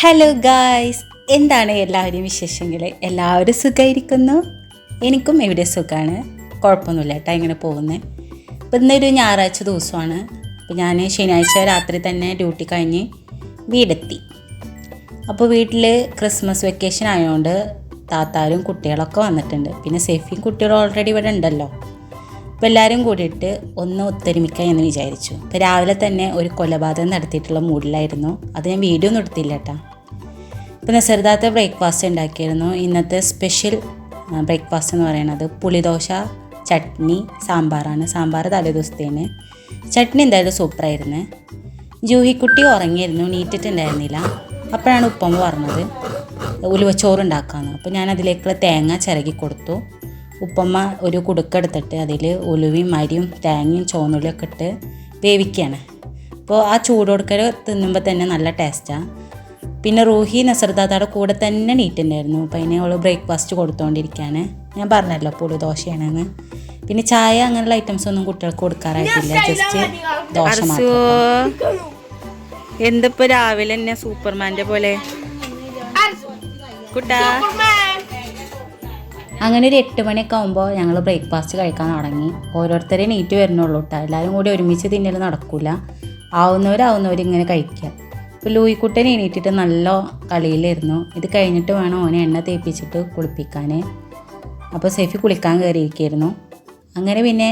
Hello guys, എന്താണ് എല്ലാവരും വിശേഷങ്ങൾ? എല്ലാവരും സുഖമായിരിക്കുന്നു. എനിക്കും ഇവിടെ സുഖമാണ്, കുഴപ്പമൊന്നുമില്ല കേട്ടോ. ഇങ്ങനെ പോകുന്നത്. ഇപ്പം ഇന്നൊരു ഞായറാഴ്ച ദിവസമാണ്. അപ്പോൾ ഞാൻ ശനിയാഴ്ച രാത്രി തന്നെ ഡ്യൂട്ടി കഴിഞ്ഞ് വീടെത്തി. അപ്പോൾ വീട്ടിൽ ക്രിസ്മസ് വെക്കേഷൻ ആയതുകൊണ്ട് താത്താരും കുട്ടികളൊക്കെ വന്നിട്ടുണ്ട്. പിന്നെ സെഫിയും കുട്ടികളും ഓൾറെഡി ഇവിടെ ഉണ്ടല്ലോ. അപ്പോൾ എല്ലാവരും കൂടിയിട്ട് ഒന്ന് ഒത്തൊരുമിക്കാം എന്ന് വിചാരിച്ചു. ഇപ്പോൾ രാവിലെ തന്നെ ഒരു കൊലപാതകം നടത്തിയിട്ടുള്ള മൂഡിലായിരുന്നു. അത് ഞാൻ വീഡിയോ ഒന്നും എടുത്തില്ല കേട്ടോ. പിന്നെ ചെറുതാത്ത ബ്രേക്ക്ഫാസ്റ്റ് ഉണ്ടാക്കിയിരുന്നു. ഇന്നത്തെ സ്പെഷ്യൽ ബ്രേക്ക്ഫാസ്റ്റ് എന്ന് പറയുന്നത് പുളിദോശ, ചട്നി, സാമ്പാറാണ്. സാമ്പാർ തലേദിവസത്തേന്, ചട്നി എന്തായാലും സൂപ്പറായിരുന്നു. ജൂഹിക്കുട്ടി ഉറങ്ങിയിരുന്നു, നീറ്റിട്ടുണ്ടായിരുന്നില്ല. അപ്പോഴാണ് ഉപ്പമ്മ പറഞ്ഞത് ഉലുവച്ചോറ് ഉണ്ടാക്കാമെന്ന്. അപ്പോൾ ഞാൻ അതിലേക്കുള്ള തേങ്ങ ചിരകി കൊടുത്തു. ഉപ്പമ്മ ഒരു കുടുക്കെടുത്തിട്ട് അതിൽ ഉലുവയും അരിയും തേങ്ങയും ചുവന്നുള്ളിയൊക്കെ ഇട്ട് വേവിക്കുകയാണ്. അപ്പോൾ ആ ചൂടോടുക്കൽ തിന്നുമ്പോൾ തന്നെ നല്ല ടേസ്റ്റാണ്. പിന്നെ റൂഹി നസർദാത്തയുടെ കൂടെ തന്നെ നീറ്റുണ്ടായിരുന്നു. അപ്പോൾ അതിനെ അവൾ ബ്രേക്ക്ഫാസ്റ്റ് കൊടുത്തുകൊണ്ടിരിക്കുകയാണ്. ഞാൻ പറഞ്ഞല്ലോ പുളിദോശയാണെന്ന്. പിന്നെ ചായ അങ്ങനെയുള്ള ഐറ്റംസ് ഒന്നും കുട്ടികൾക്ക് കൊടുക്കാറായിട്ടില്ല, ജസ്റ്റ് ദോശ മാത്രം. എന്തിപ്പോൾ രാവിലെ തന്നെ സൂപ്പർമാൻ്റെ പോലെ കുട്ടാ. അങ്ങനെ ഒരു 8 മണിയൊക്കെ ആകുമ്പോൾ ഞങ്ങൾ ബ്രേക്ക്ഫാസ്റ്റ് കഴിക്കാൻ തുടങ്ങി. ഓരോരുത്തരെ നീറ്റ് വരുന്നുള്ളൂ കേട്ടോ. എല്ലാവരും കൂടി ഒരുമിച്ച് തിന്നൽ നടക്കില്ല. ആവുന്നവരിങ്ങനെ കഴിക്കുക. ഇപ്പോൾ ലൂയിക്കുട്ടനെ എണീറ്റിട്ട് നല്ല കളിയിലായിരുന്നു. ഇത് കഴിഞ്ഞിട്ട് വേണം ഓനെ എണ്ണ തേപ്പിച്ചിട്ട് കുളിപ്പിക്കാൻ. അപ്പോൾ സെഫി കുളിക്കാൻ കയറിയിരിക്കുകയായിരുന്നു. അങ്ങനെ പിന്നെ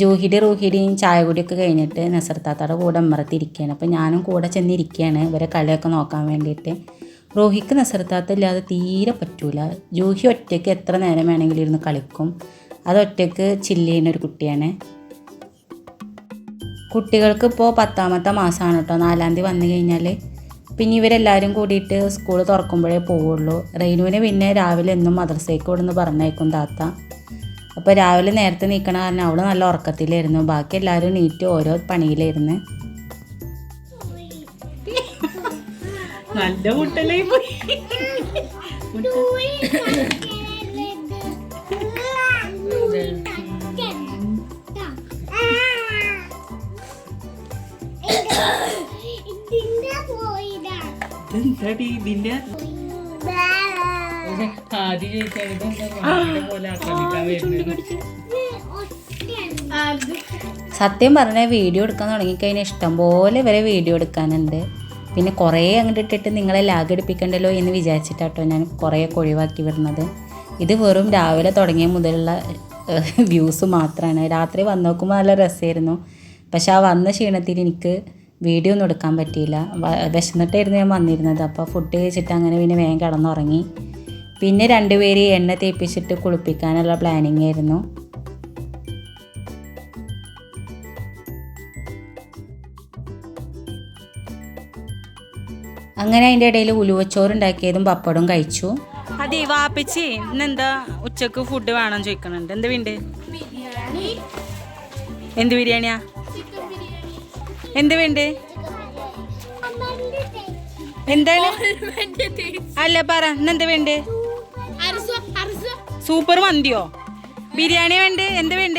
റൂഹിയുടെയും ചായ കുടിയൊക്കെ കഴിഞ്ഞിട്ട് നസർത്താത്തയുടെ കൂടെ അമ്മറത്തിരിക്കുകയാണ്. അപ്പോൾ ഞാനും കൂടെ ചെന്നിരിക്കുകയാണ് ഇവരെ കളിയൊക്കെ നോക്കാൻ വേണ്ടിയിട്ട്. റോഹിക്ക് നസർത്താത്ത ഇല്ലാതെ തീരെ പറ്റൂല. ജൂഹി ഒറ്റയ്ക്ക് എത്ര നേരം വേണമെങ്കിലും ഇരുന്ന് കളിക്കും. അത് ഒറ്റയ്ക്ക് ചില്ല് ചെയ്യുന്ന ഒരു കുട്ടിയാണ്. കുട്ടികൾക്ക് ഇപ്പോൾ 10ാമത്തെ മാസമാണ് കേട്ടോ. 4-ാം തീയതി വന്നു കഴിഞ്ഞാൽ പിന്നെ ഇവരെല്ലാവരും കൂടിയിട്ട് സ്കൂൾ തുറക്കുമ്പോഴേ പോവുള്ളൂ. റെയിനുവിനെ പിന്നെ രാവിലെ എന്നും മദ്രസയ്ക്ക് ഇവിടുന്ന് പറഞ്ഞേക്കും താത്ത. അപ്പോൾ രാവിലെ നേരത്തെ നീക്കണ കാരണം അവൾ നല്ല ഉറക്കത്തിലായിരുന്നു. ബാക്കി എല്ലാവരും നീറ്റ് ഓരോ പണിയിലായിരുന്നു. നല്ല മുട്ടലായി പോയി. സത്യം പറഞ്ഞാൽ വീഡിയോ എടുക്കാൻ തുടങ്ങിക്കഴിഞ്ഞാൽ ഇഷ്ടംപോലെ വരെ വീഡിയോ എടുക്കാനുണ്ട്. പിന്നെ കുറേ അങ്ങോട്ട് ഇട്ടിട്ട് നിങ്ങളെ ലാഗ് അടിപ്പിക്കണ്ടല്ലോ എന്ന് വിചാരിച്ചിട്ടാട്ടോ ഞാൻ കുറേയൊക്കെ ഒഴിവാക്കി വരുന്നത്. ഇത് വെറും രാവിലെ തുടങ്ങിയ മുതലുള്ള വ്യൂസ് മാത്രമാണ്. രാത്രി വന്ന് നോക്കുമ്പോൾ നല്ല രസമായിരുന്നു. പക്ഷെ ആ വന്ന ക്ഷീണത്തിൽ എനിക്ക് വീഡിയോ ഒന്നും എടുക്കാൻ പറ്റിയില്ല. വിശന്നിട്ടായിരുന്നു ഞാൻ വന്നിരുന്നത്. അപ്പോൾ ഫുഡ് കഴിച്ചിട്ട് അങ്ങനെ പിന്നെ വേഗം കിടന്നുറങ്ങി. പിന്നെ 2 പേര് എണ്ണ തേപ്പിച്ചിട്ട് കുളിപ്പിക്കാനുള്ള പ്ലാനിങ് ആയിരുന്നു. അങ്ങനെ അതിൻ്റെ ഇടയിൽ ഉലുവച്ചോറുണ്ടാക്കിയതും പപ്പടവും കഴിച്ചു. അതെ വാപ്പിച്ചി, ഇന്നെന്താ ഉച്ചക്ക് ഫുഡ് വേണം ചോദിക്കണുണ്ട്. എന്ത് വേണ്ട? എന്ത് ബിരിയാണിയാ? എന്ത് വേണ്ട? എന്താണ്? അല്ല പറ, ഇന്നെന്ത് വേണ്ട? സൂപ്പർ മന്തിയോ ബിരിയാണി വേണ്ട? എന്ത് വേണ്ട?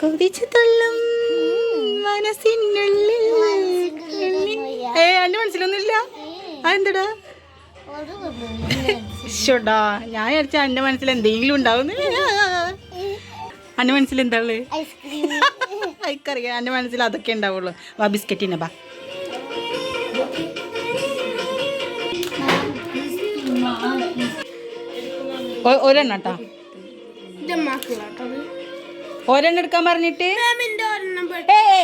കൊതിച്ചു തള്ളും മനസ്സിനുള്ളിൽ. എന്റെ മനസ്സിലൊന്നുമില്ല. അതെന്താടാ? ഷോടാ, ഞാൻ വിചാരിച്ച എന്റെ മനസ്സിൽ എന്തെങ്കിലും ഉണ്ടാവും. എന്റെ മനസ്സിൽ എന്താ ഉള്ളത്? എനിക്കറിയാം എന്റെ മനസ്സിൽ അതൊക്കെ ഉണ്ടാവുള്ളൂ. വാ ബിസ്ക്കറ്റിനെ ബാ. ഒരെണ്ണ കേട്ടാ, ഒരെണ്ണം എടുക്കാൻ പറഞ്ഞിട്ട്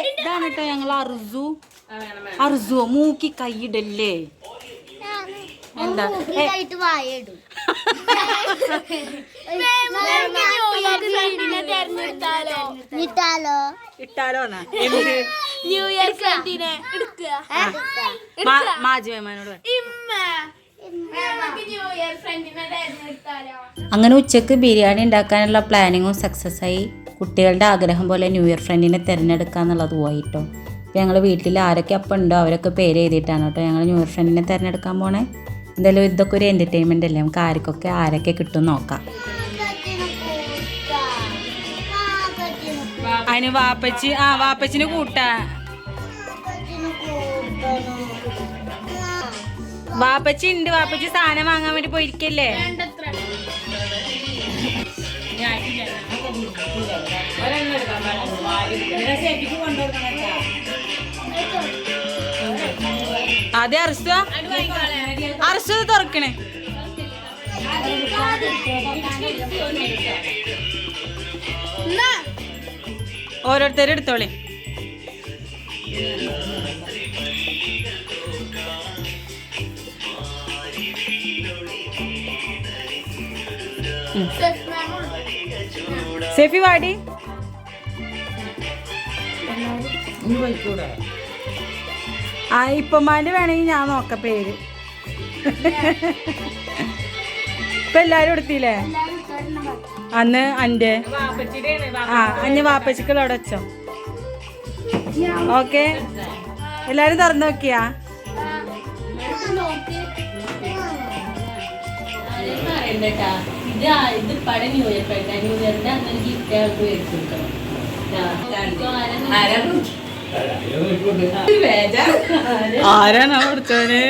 ഇതാണ് കേട്ടോ ഞങ്ങൾ അർസു മൂക്കി കൈയിടല്ലേ. എന്താ ഇട്ടാലോന്നാ? ന്യൂ ഇയർ ഫ്രണ്ടിനെ മാജിമേമാനോട്. അങ്ങനെ ഉച്ചക്ക് ബിരിയാണി ഉണ്ടാക്കാനുള്ള പ്ലാനിങ്ങും സക്സസ് ആയി. കുട്ടികളുടെ ആഗ്രഹം പോലെ ന്യൂ ഇയർ ഫ്രണ്ടിനെ തിരഞ്ഞെടുക്കുക എന്നുള്ളത് പോയിട്ടോ. അപ്പോൾ ഞങ്ങൾ വീട്ടിൽ ആരൊക്കെ അപ്പം ഉണ്ടോ അവരൊക്കെ പേര് എഴുതിയിട്ടാണ് കേട്ടോ ഞങ്ങൾ ന്യൂ ഇയർ ഫ്രണ്ടിനെ തിരഞ്ഞെടുക്കാൻ പോണേ. എന്തായാലും ഇതൊക്കെ ഒരു എൻ്റർടൈൻമെൻ്റ് അല്ലേ, നമുക്ക് ആരൊക്കെ കിട്ടും നോക്കാം. അതിന് വാപ്പച്ചിന് കൂട്ടാ വാപ്പച്ചി ഉണ്ട്, വാപ്പച്ചി സാധനം വാങ്ങാൻ വേണ്ടി പോയിരിക്കല്ലേ? അതെ അർശ തുറക്കണേ. ഓരോരുത്തരും എടുത്തോളേ. സെഫി വാടി. ആ ഇപ്പമാന്റെ വേണമെങ്കിൽ ഞാൻ നോക്കാം പേര്. ഇപ്പൊ എല്ലാരും എടുത്തില്ലേ? അന്ന് അന്റെ അഞ്ഞ് വാപ്പച്ചിക്കളോടെ വെച്ചോ. ഓക്കെ, എല്ലാരും തുറന്നു നോക്കിയാ? ആരാണോ കൊടുത്തോന്?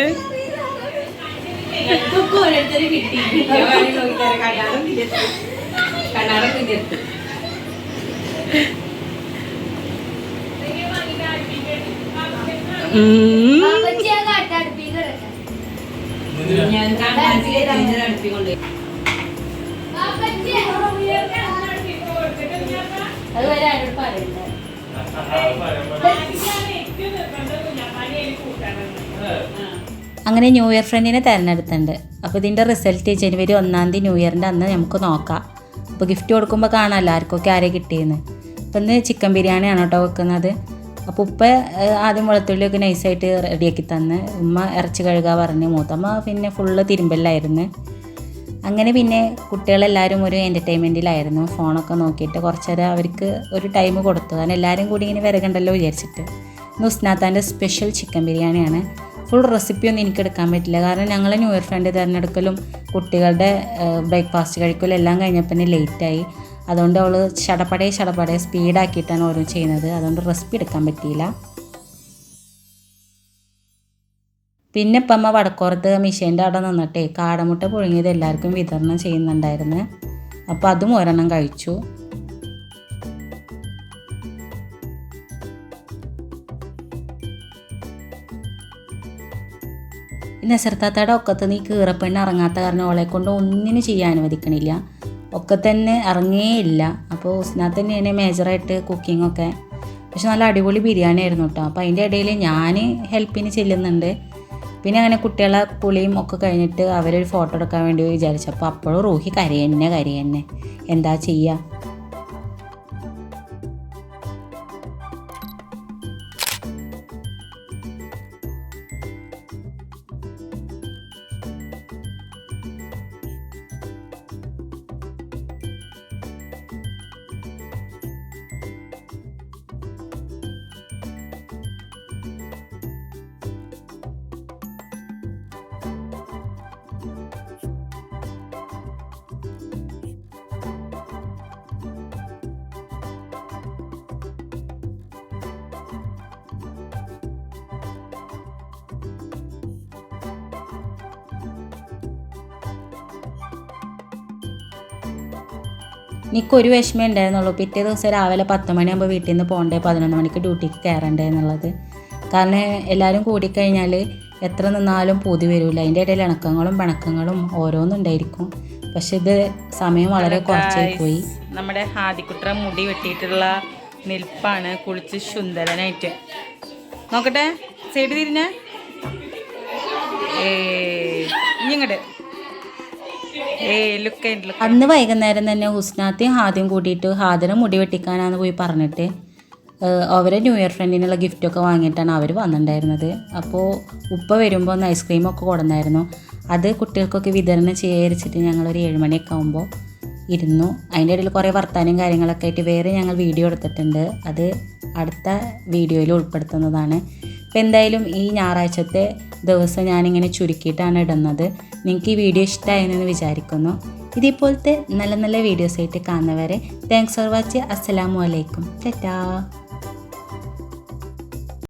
അങ്ങനെ ന്യൂ ഇയർ ഫ്രണ്ടിനെ തിരഞ്ഞെടുത്തിട്ടുണ്ട്. അപ്പോൾ ഇതിൻ്റെ റിസൾട്ട് ജനുവരി 1-ാം തീയതി ന്യൂ ഇയറിൻ്റെ അന്ന് നമുക്ക് നോക്കാം. അപ്പോൾ ഗിഫ്റ്റ് കൊടുക്കുമ്പോൾ കാണാമല്ലോ ആർക്കൊക്കെ ആരെ കിട്ടിയെന്ന്. അപ്പോൾ ഇന്ന് ചിക്കൻ ബിരിയാണിയാണ് കേട്ടോ വെക്കുന്നത്. അപ്പോൾ ഉപ്പ ആദ്യം വെളുത്തുള്ളിയൊക്കെ നൈസായിട്ട് റെഡിയാക്കി തന്ന്, ഉമ്മ ഇറച്ചി കഴുകാൻ പറഞ്ഞ്, മൂത്തമ്മ പിന്നെ ഫുള്ള് തിരുമ്പലായിരുന്നു. അങ്ങനെ പിന്നെ കുട്ടികളെല്ലാവരും ഒരു എൻ്റർടൈൻമെൻറ്റിലായിരുന്നു. ഫോണൊക്കെ നോക്കിയിട്ട് കുറച്ച് നേരം അവർക്ക് ഒരു ടൈം കൊടുത്തു. കാരണം എല്ലാവരും കൂടി ഇങ്ങനെ വിരകണ്ടല്ലോ വിചാരിച്ചിട്ട്. ഇന്ന് ഉസ്നാത്താൻ്റെ സ്പെഷ്യൽ ചിക്കൻ ബിരിയാണിയാണ്. ഫുൾ റെസിപ്പിയൊന്നും എനിക്ക് എടുക്കാൻ പറ്റില്ല, കാരണം ഞങ്ങൾ ന്യൂ ഇയർ ഫ്രണ്ട് തിരഞ്ഞെടുക്കലും കുട്ടികളുടെ ബ്രേക്ക്ഫാസ്റ്റ് കഴിക്കലും എല്ലാം കഴിഞ്ഞപ്പോൾ ലേറ്റായി. അതുകൊണ്ട് അവൾ ചടപടേ സ്പീഡാക്കിയിട്ടാണ് ഓരോ ചെയ്യുന്നത്. അതുകൊണ്ട് റെസിപ്പി എടുക്കാൻ പറ്റിയില്ല. പിന്നെ ഇപ്പം അമ്മ വടക്കോറത്ത് മിഷീൻ്റെ അവിടെ നിന്നിട്ടേ കാടമുട്ട പുഴുങ്ങിയത് എല്ലാവർക്കും വിതരണം ചെയ്യുന്നുണ്ടായിരുന്നു. അപ്പോൾ അതും ഒരെണ്ണം കഴിച്ചു. നസർത്താത്തയുടെ ഒക്കത്ത് നീ കീറപ്പെണ്ണ് ഇറങ്ങാത്ത കാരണം അവളെ കൊണ്ട് ഒന്നിനും ചെയ്യാൻ അനുവദിക്കണില്ല. ഒക്കെ തന്നെ ഇറങ്ങേയില്ല. അപ്പോൾ ഉസ്നാത്ത് തന്നെയാണ് മേജറായിട്ട് കുക്കിങ്ങൊക്കെ. പക്ഷെ നല്ല അടിപൊളി ബിരിയാണി ആയിരുന്നു കേട്ടോ. അപ്പോൾ അതിൻ്റെ ഇടയിൽ ഞാൻ ഹെൽപ്പിന് ചെല്ലുന്നുണ്ട്. പിന്നെ അങ്ങനെ കുട്ടികളെ കുളിയും ഒക്കെ കഴിഞ്ഞിട്ട് അവരൊരു ഫോട്ടോ എടുക്കാൻ വേണ്ടി വിചാരിച്ചപ്പോൾ അപ്പോഴും റൂഹി കരയന്നെ എന്താ ചെയ്യുക. എനിക്കൊരു വിഷമം ഉണ്ടായിരുന്നുള്ളൂ. പിറ്റേ ദിവസം രാവിലെ 10 മണിയാകുമ്പോൾ വീട്ടിൽ നിന്ന് പോകണ്ടേ, 11 മണിക്ക് ഡ്യൂട്ടിക്ക് കയറണ്ടേ എന്നുള്ളത്. കാരണം എല്ലാവരും കൂടിക്കഴിഞ്ഞാൽ എത്ര നിന്നാലും പൂതി വരില്ല. അതിൻ്റെ ഇടയിൽ ഇണക്കങ്ങളും പിണക്കങ്ങളും ഓരോന്നുണ്ടായിരിക്കും. പക്ഷെ ഇത് സമയം വളരെ കുറച്ചായി പോയി. നമ്മുടെ ഹാദിക്കുട്ട മുടി വെട്ടിയിട്ടുള്ള നിൽപ്പാണ്, കുളിച്ച് സുന്ദരനായിട്ട്. നോക്കട്ടെ സൈഡ് തിരിഞ്ഞ ഇങ്ങോട്ട്. അന്ന് വൈകുന്നേരം തന്നെ ഹുസ്നാത്തെയും ഹാദ്യം കൂട്ടിയിട്ട് ഹാദിനെ മുടി വെട്ടിക്കാനാന്ന് പോയി പറഞ്ഞിട്ട് അവരെ ന്യൂ ഇയർ ഫ്രണ്ടിനുള്ള ഗിഫ്റ്റൊക്കെ വാങ്ങിയിട്ടാണ് അവർ വന്നിട്ടുണ്ടായിരുന്നത്. അപ്പോൾ ഉപ്പ വരുമ്പോൾ ഒന്ന് ഐസ്ക്രീമൊക്കെ കൊടുന്നായിരുന്നു. അത് കുട്ടികൾക്കൊക്കെ വിതരണം ചെയ്യാരിച്ചിട്ട് ഞങ്ങളൊരു 7 മണിയൊക്കെ ആകുമ്പോൾ ഇരുന്നു. അതിൻ്റെ ഇടയിൽ കുറേ വർത്താനം കാര്യങ്ങളൊക്കെ ആയിട്ട് വേറെ ഞങ്ങൾ വീഡിയോ എടുത്തിട്ടുണ്ട്. അത് അടുത്ത വീഡിയോയിൽ ഉൾപ്പെടുത്തുന്നതാണ്. അപ്പോൾ എന്തായാലും ഈ ഞായറാഴ്ചത്തെ ദിവസം ഞാനിങ്ങനെ ചുരുക്കിയിട്ടാണ് ഇടുന്നത്. നിങ്ങൾക്ക് ഈ വീഡിയോ ഇഷ്ടമായെന്ന് വിചാരിക്കുന്നു. ഇതേപോലത്തെ നല്ല നല്ല വീഡിയോസായിട്ട് കാണുന്നവരെ താങ്ക്സ് ഫോർ വാച്ചിങ്. അസ്സലാമു അലൈക്കും. ടാറ്റാ.